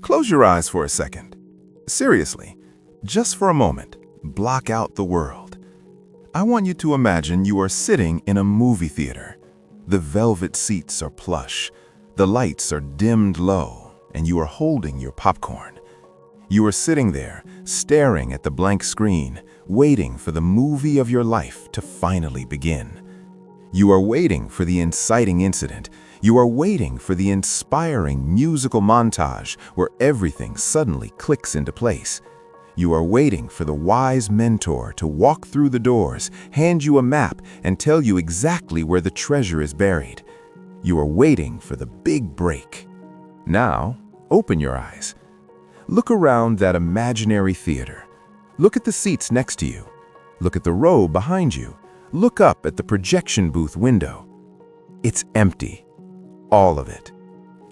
Close your eyes for a second. Seriously, just for a moment, block out the world. I want you to imagine you are sitting in a movie theater. The velvet seats are plush, the lights are dimmed low, and you are holding your popcorn. You are sitting there, staring at the blank screen, waiting for the movie of your life to finally begin. You are waiting for the inciting incident. You are waiting for the inspiring musical montage where everything suddenly clicks into place. You are waiting for the wise mentor to walk through the doors, hand you a map, and tell you exactly where the treasure is buried. You are waiting for the big break. Now, open your eyes. Look around that imaginary theater. Look at the seats next to you. Look at the row behind you. Look up at the projection booth window. It's empty. All of it.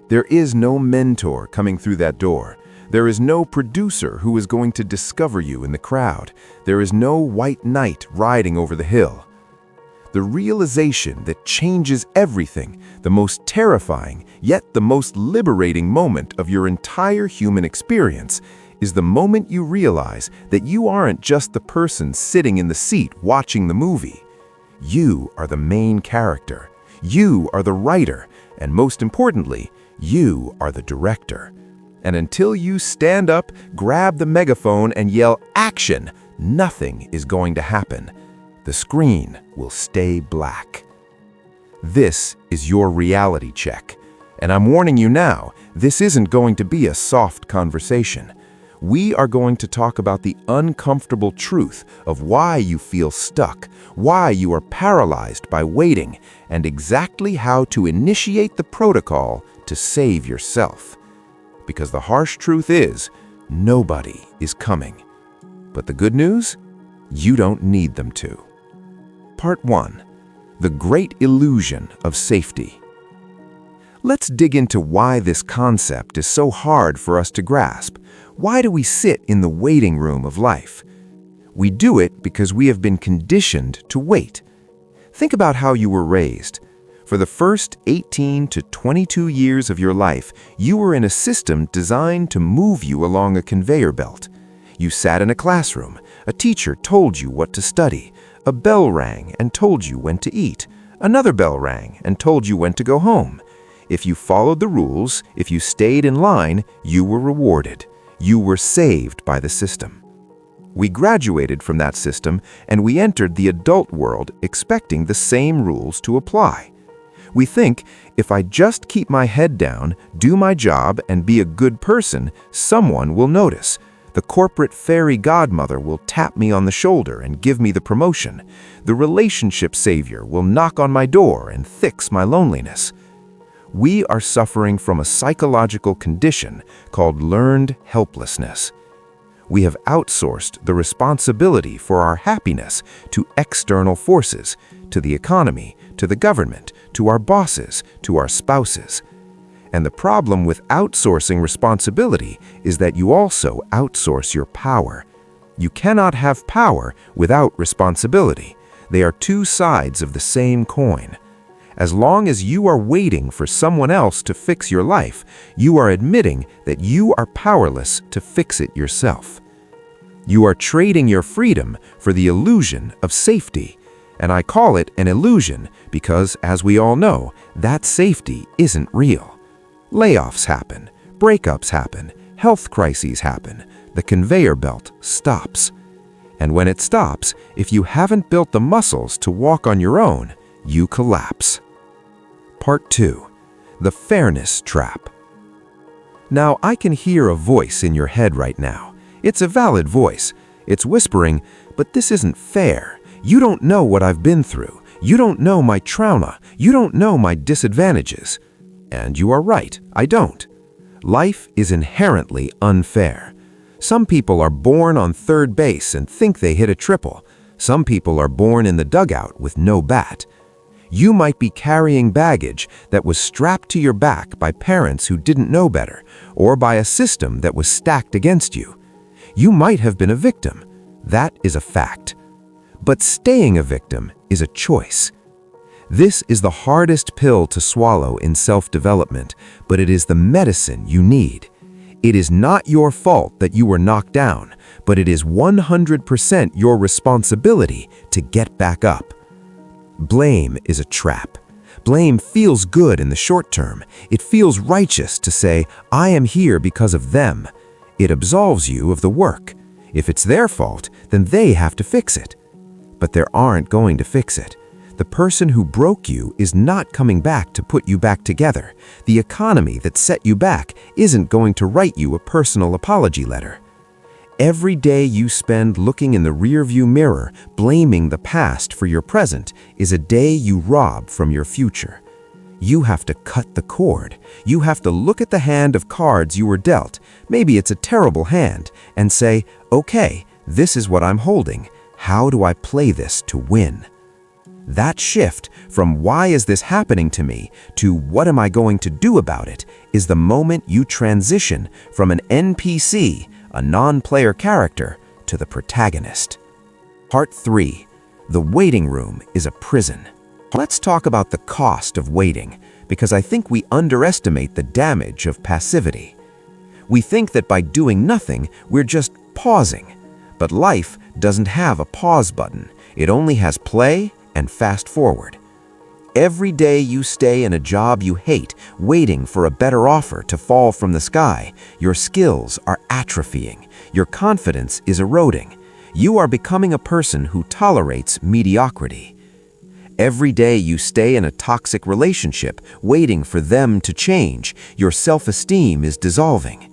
There is no mentor coming through that door. There is no producer who is going to discover you in the crowd. There is no white knight riding over the hill. The realization that changes everything, the most terrifying, yet the most liberating moment of your entire human experience, is the moment you realize that you aren't just the person sitting in the seat watching the movie. You are the main character. You are the writer, and most importantly, you are the director. And until you stand up, grab the megaphone, and yell "Action!", nothing is going to happen. The screen will stay black. This is your reality check. And I'm warning you now, this isn't going to be a soft conversation. We are going to talk about the uncomfortable truth of why you feel stuck, why you are paralyzed by waiting, and exactly how to initiate the protocol to save yourself. Because the harsh truth is, nobody is coming. But the good news? You don't need them to. Part 1. The Great Illusion of Safety. Let's dig into why this concept is so hard for us to grasp. Why do we sit in the waiting room of life? We do it because we have been conditioned to wait. Think about how you were raised. For the first 18 to 22 years of your life, you were in a system designed to move you along a conveyor belt. You sat in a classroom. A teacher told you what to study. A bell rang and told you when to eat. Another bell rang and told you when to go home. If you followed the rules, if you stayed in line, you were rewarded. You were saved by the system. We graduated from that system and we entered the adult world expecting the same rules to apply. We think, if I just keep my head down, do my job, and be a good person, someone will notice. The corporate fairy godmother will tap me on the shoulder and give me the promotion. The relationship savior will knock on my door and fix my loneliness. We are suffering from a psychological condition called learned helplessness. We have outsourced the responsibility for our happiness to external forces, to the economy, to the government, to our bosses, to our spouses. And the problem with outsourcing responsibility is that you also outsource your power. You cannot have power without responsibility. They are two sides of the same coin. As long as you are waiting for someone else to fix your life, you are admitting that you are powerless to fix it yourself. You are trading your freedom for the illusion of safety. And I call it an illusion because, as we all know, that safety isn't real. Layoffs happen, breakups happen, health crises happen, the conveyor belt stops. And when it stops, if you haven't built the muscles to walk on your own, you collapse. Part 2. The Fairness Trap. Now, I can hear a voice in your head right now. It's a valid voice. It's whispering, but this isn't fair. You don't know what I've been through. You don't know my trauma. You don't know my disadvantages. And you are right, I don't. Life is inherently unfair. Some people are born on third base and think they hit a triple. Some people are born in the dugout with no bat. You might be carrying baggage that was strapped to your back by parents who didn't know better, or by a system that was stacked against you. You might have been a victim. That is a fact. But staying a victim is a choice. This is the hardest pill to swallow in self-development, but it is the medicine you need. It is not your fault that you were knocked down, but it is 100% your responsibility to get back up. Blame is a trap. Blame feels good in the short term. It feels righteous to say, I am here because of them. It absolves you of the work. If it's their fault, then they have to fix it. But they aren't going to fix it. The person who broke you is not coming back to put you back together. The economy that set you back isn't going to write you a personal apology letter. Every day you spend looking in the rearview mirror, blaming the past for your present, is a day you rob from your future. You have to cut the cord. You have to look at the hand of cards you were dealt. Maybe it's a terrible hand, and say, okay, this is what I'm holding. How do I play this to win? That shift from why is this happening to me to what am I going to do about it is the moment you transition from an NPC, a non-player character, to the protagonist. Part 3. The waiting room is a prison. Let's talk about the cost of waiting, because I think we underestimate the damage of passivity. We think that by doing nothing, we're just pausing. But life doesn't have a pause button. It only has play and fast forward. Every day you stay in a job you hate, waiting for a better offer to fall from the sky, your skills are atrophying. Your confidence is eroding. You are becoming a person who tolerates mediocrity. Every day you stay in a toxic relationship, waiting for them to change, your self-esteem is dissolving.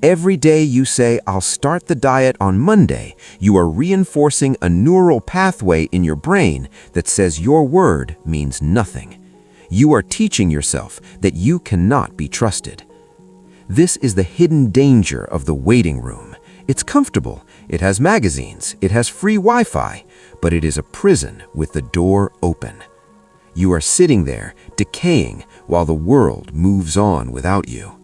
Every day you say, I'll start the diet on Monday, you are reinforcing a neural pathway in your brain that says your word means nothing. You are teaching yourself that you cannot be trusted. This is the hidden danger of the waiting room. It's comfortable, it has magazines, it has free Wi-Fi, but it is a prison with the door open. You are sitting there, decaying, while the world moves on without you.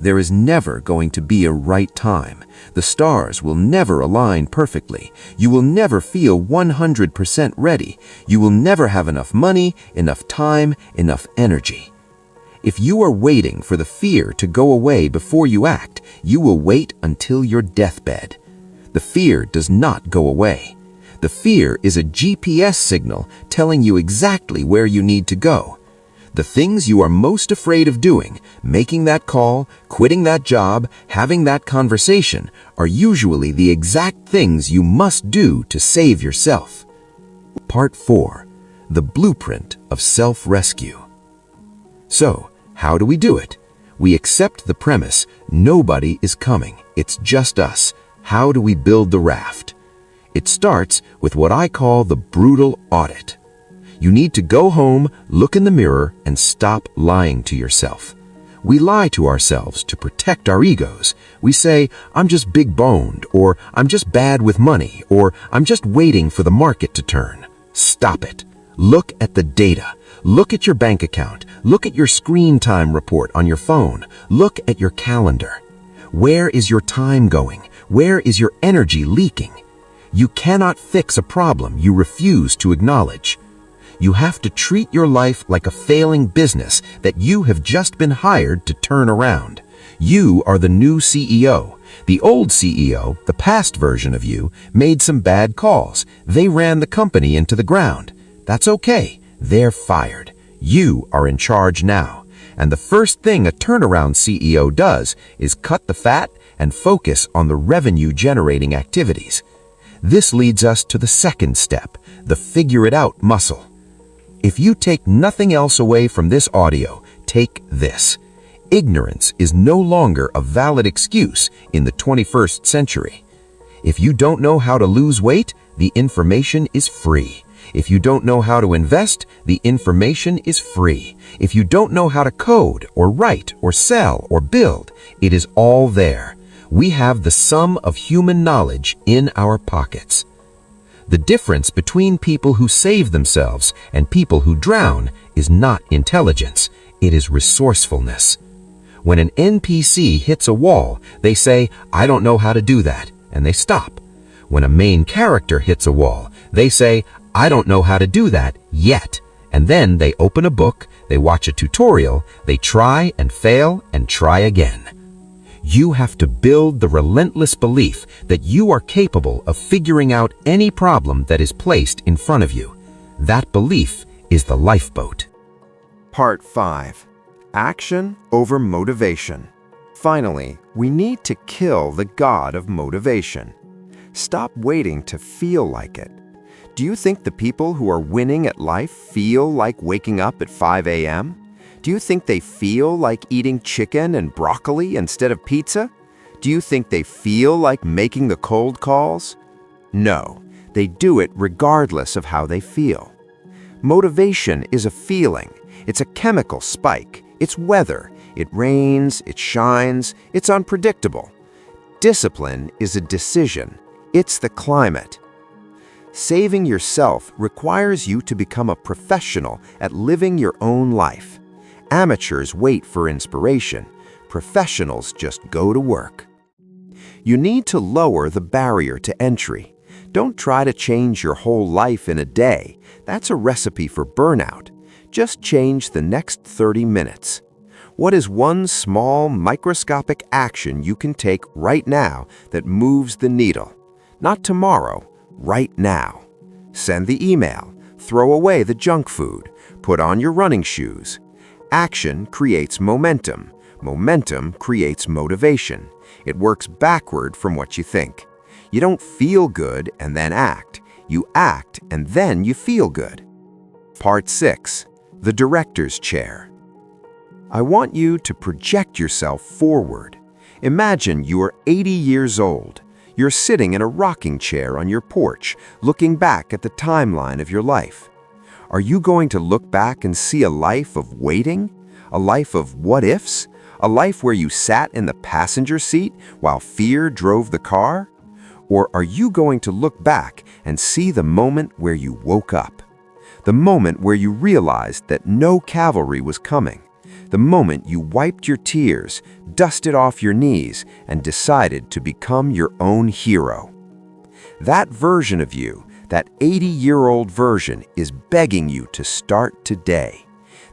There is never going to be a right time. The stars will never align perfectly. You will never feel 100% ready. You will never have enough money, enough time, enough energy. If you are waiting for the fear to go away before you act, you will wait until your deathbed. The fear does not go away. The fear is a GPS signal telling you exactly where you need to go. The things you are most afraid of doing, making that call, quitting that job, having that conversation, are usually the exact things you must do to save yourself. Part 4. The blueprint of self-rescue. So, how do we do it? We accept the premise, nobody is coming, it's just us. How do we build the raft? It starts with what I call the brutal audit. You need to go home, look in the mirror, and stop lying to yourself. We lie to ourselves to protect our egos. We say, I'm just big-boned, or I'm just bad with money, or I'm just waiting for the market to turn. Stop it. Look at the data. Look at your bank account. Look at your screen time report on your phone. Look at your calendar. Where is your time going? Where is your energy leaking? You cannot fix a problem you refuse to acknowledge. You have to treat your life like a failing business that you have just been hired to turn around. You are the new CEO. The old CEO, the past version of you, made some bad calls. They ran the company into the ground. That's okay. They're fired. You are in charge now. And the first thing a turnaround CEO does is cut the fat and focus on the revenue-generating activities. This leads us to the second step, the figure-it-out muscle. If you take nothing else away from this audio, take this. Ignorance is no longer a valid excuse in the 21st century. If you don't know how to lose weight, the information is free. If you don't know how to invest, the information is free. If you don't know how to code or write or sell or build, it is all there. We have the sum of human knowledge in our pockets. The difference between people who save themselves and people who drown is not intelligence, it is resourcefulness. When an NPC hits a wall, they say, I don't know how to do that, and they stop. When a main character hits a wall, they say, I don't know how to do that yet, and then they open a book, they watch a tutorial, they try and fail and try again. You have to build the relentless belief that you are capable of figuring out any problem that is placed in front of you. That belief is the lifeboat. Part 5. Action over motivation. Finally, we need to kill the god of motivation. Stop waiting to feel like it. Do you think the people who are winning at life feel like waking up at 5 a.m.? Do you think they feel like eating chicken and broccoli instead of pizza? Do you think they feel like making the cold calls? No, they do it regardless of how they feel. Motivation is a feeling. It's a chemical spike. It's weather. It rains, it shines, it's unpredictable. Discipline is a decision. It's the climate. Saving yourself requires you to become a professional at living your own life. Amateurs wait for inspiration. Professionals just go to work. You need to lower the barrier to entry. Don't try to change your whole life in a day. That's a recipe for burnout. Just change the next 30 minutes. What is one small, microscopic action you can take right now that moves the needle? Not tomorrow, right now. Send the email. Throw away the junk food. Put on your running shoes. Action creates momentum. Momentum creates motivation. It works backward from what you think. You don't feel good and then act. You act and then you feel good. Part 6. The director's chair. I want you to project yourself forward. Imagine you are 80 years old. You're sitting in a rocking chair on your porch, looking back at the timeline of your life. Are you going to look back and see a life of waiting? A life of what-ifs? A life where you sat in the passenger seat while fear drove the car? Or are you going to look back and see the moment where you woke up? The moment where you realized that no cavalry was coming? The moment you wiped your tears, dusted off your knees, and decided to become your own hero? That version of you, that 80-year-old version, is begging you to start today.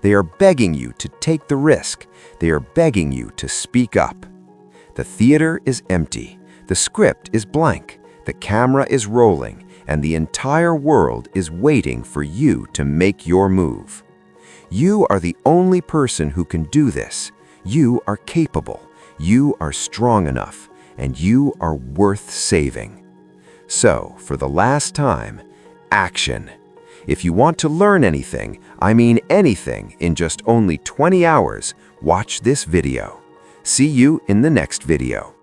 They are begging you to take the risk. They are begging you to speak up. The theater is empty. The script is blank. The camera is rolling, and the entire world is waiting for you to make your move. You are the only person who can do this. You are capable. You are strong enough, and you are worth saving. So, for the last time, action. If you want to learn anything, I mean anything, in just only 20 hours, watch this video. See you in the next video.